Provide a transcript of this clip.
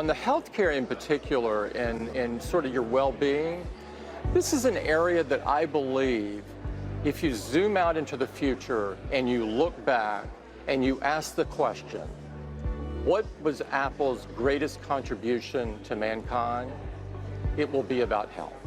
On the healthcare in particular and sort of your well-being, this is an area that I believe if you zoom out into the future and you look back and you ask the question, what was Apple's greatest contribution to mankind? It will be about health.